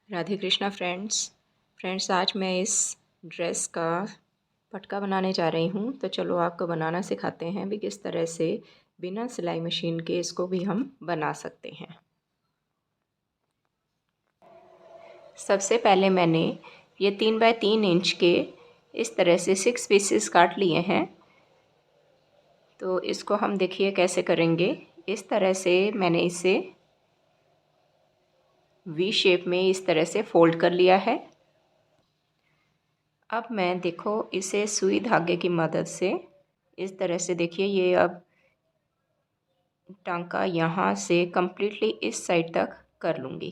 Radhe Krishna friends आज मैं इस ड्रेस का पटका बनाने जा रही हूँ। तो चलो आपको बनाना सिखाते हैं भी किस तरह से बिना सिलाई मशीन के इसको भी हम बना सकते हैं। सबसे पहले मैंने ये 3 बाय 3 इंच के इस तरह से 6 पीसेस काट लिए हैं। तो इसको हम देखिए कैसे करेंगे। इस तरह से मैंने इसे वी शेप में इस तरह से फोल्ड कर लिया है। अब मैं देखो इसे सुई धागे की मदद से इस तरह से देखिए ये अब टांका यहाँ से कम्प्लीटली इस साइड तक कर लूँगी।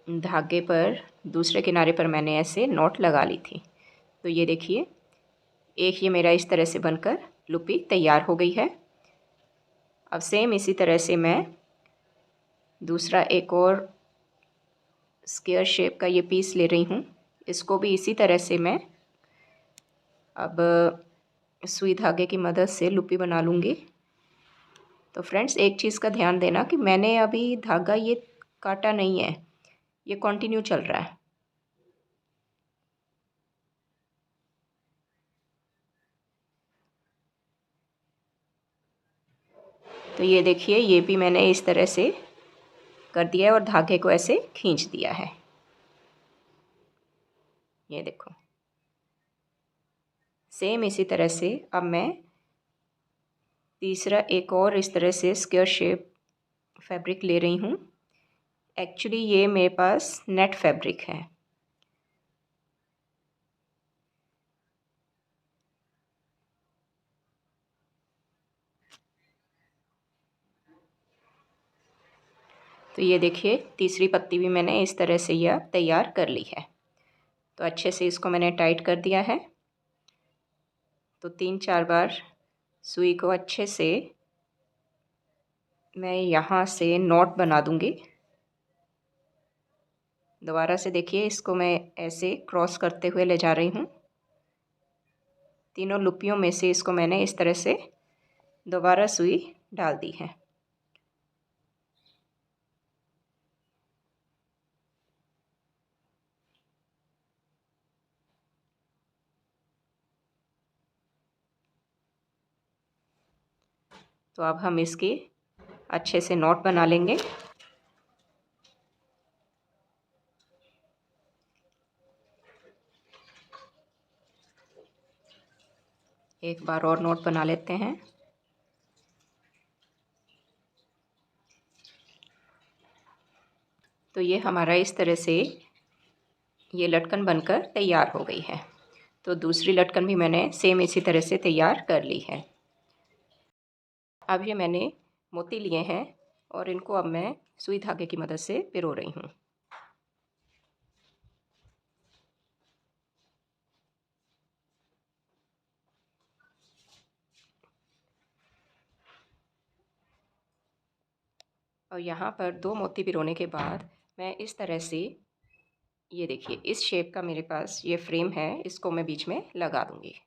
धागे पर दूसरे किनारे पर मैंने ऐसे नॉट लगा ली थी। तो ये देखिए एक ये मेरा इस तरह से बनकर लुपी तैयार हो गई है। अब सेम इसी तरह से मैं दूसरा एक और स्क्वायर शेप का ये पीस ले रही हूँ। इसको भी इसी तरह से मैं अब सुई धागे की मदद से लुपी बना लूँगी। तो फ्रेंड्स एक चीज़ का ध्यान देना कि मैंने अभी धागा ये काटा नहीं है, ये कंटिन्यू चल रहा है। तो ये देखिए ये भी मैंने इस तरह से कर दिया है और धागे को ऐसे खींच दिया है। ये देखो सेम इसी तरह से अब मैं तीसरा एक और इस तरह से स्क्वायर शेप फैब्रिक ले रही हूँ। एक्चुअली ये मेरे पास नेट फैब्रिक है। तो ये देखिए तीसरी पत्ती भी मैंने इस तरह से यह तैयार कर ली है। तो अच्छे से इसको मैंने टाइट कर दिया है। तो 3-4 बार सुई को अच्छे से मैं यहाँ से नॉट बना दूँगी। दोबारा से देखिए इसको मैं ऐसे क्रॉस करते हुए ले जा रही हूँ। तीनों लुपियों में से इसको मैंने इस तरह से दोबारा सुई डाल दी है। तो अब हम इसकी अच्छे से नॉट बना लेंगे। एक बार और नॉट बना लेते हैं। तो ये हमारा इस तरह से ये लटकन बनकर तैयार हो गई है। तो दूसरी लटकन भी मैंने सेम इसी तरह से तैयार कर ली है। अब ये मैंने मोती लिए हैं और इनको अब मैं सुई धागे की मदद से पिरो रही हूँ। और यहाँ पर 2 मोती पिरोने के बाद मैं इस तरह से ये देखिए इस शेप का मेरे पास ये फ्रेम है, इसको मैं बीच में लगा दूँगी।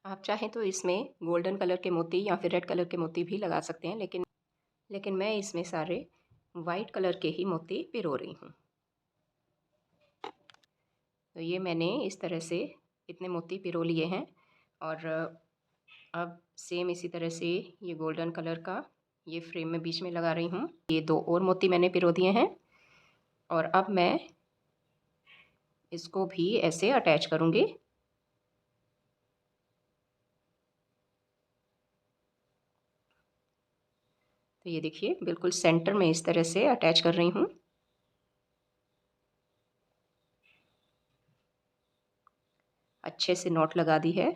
आप चाहें तो इसमें गोल्डन कलर के मोती या फिर रेड कलर के मोती भी लगा सकते हैं, लेकिन मैं इसमें सारे वाइट कलर के ही मोती पिरो रही हूँ। तो ये मैंने इस तरह से इतने मोती पिरो लिए हैं और अब सेम इसी तरह से ये गोल्डन कलर का ये फ्रेम में बीच में लगा रही हूँ। ये 2 और मोती मैंने पिरो दिए हैं और अब मैं इसको भी ऐसे अटैच करूँगी। तो ये देखिए बिल्कुल सेंटर में इस तरह से अटैच कर रही हूँ। अच्छे से नॉट लगा दी है।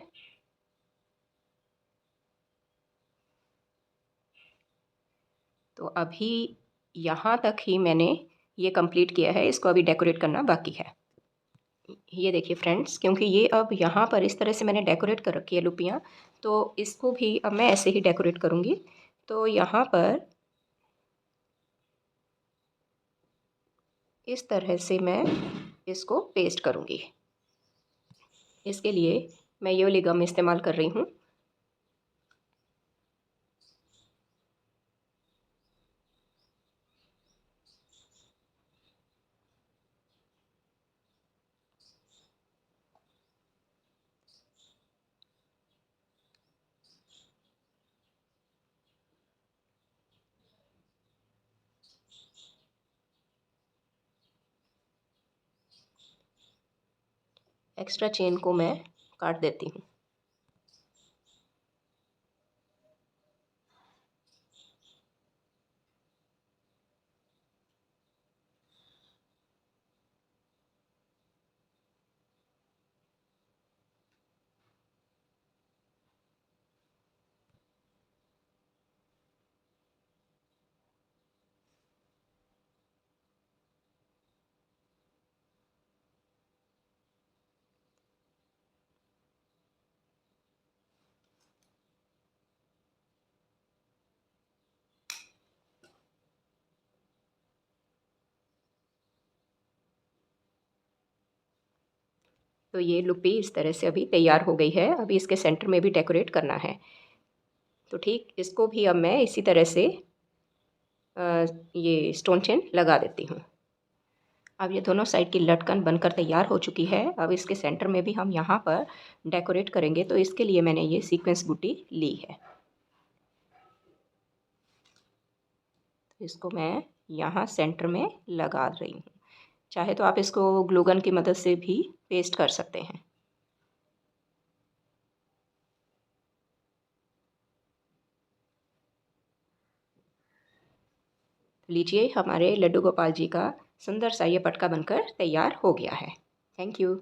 तो अभी यहाँ तक ही मैंने ये कंप्लीट किया है, इसको अभी डेकोरेट करना बाकी है। ये देखिए फ्रेंड्स, क्योंकि ये अब यहाँ पर इस तरह से मैंने डेकोरेट कर रखी है लुपियाँ, तो इसको भी अब मैं ऐसे ही डेकोरेट करूँगी। तो यहाँ पर इस तरह से मैं इसको पेस्ट करूँगी। इसके लिए मैं ये वाली गम इस्तेमाल कर रही हूँ। एक्स्ट्रा चेन को मैं काट देती हूँ। तो ये लुपी इस तरह से अभी तैयार हो गई है। अभी इसके सेंटर में भी डेकोरेट करना है। तो ठीक इसको भी अब मैं इसी तरह से ये स्टोन चेन लगा देती हूँ। अब ये दोनों साइड की लटकन बनकर तैयार हो चुकी है। अब इसके सेंटर में भी हम यहाँ पर डेकोरेट करेंगे, तो इसके लिए मैंने ये सीक्वेंस बूटी ली है। तो इसको मैं यहाँ सेंटर में लगा रही हूँ। चाहे तो आप इसको ग्लू गन की मदद से भी पेस्ट कर सकते हैं। लीजिए, हमारे लड्डू गोपाल जी का सुंदर सा ये पटका बनकर तैयार हो गया है। Thank you.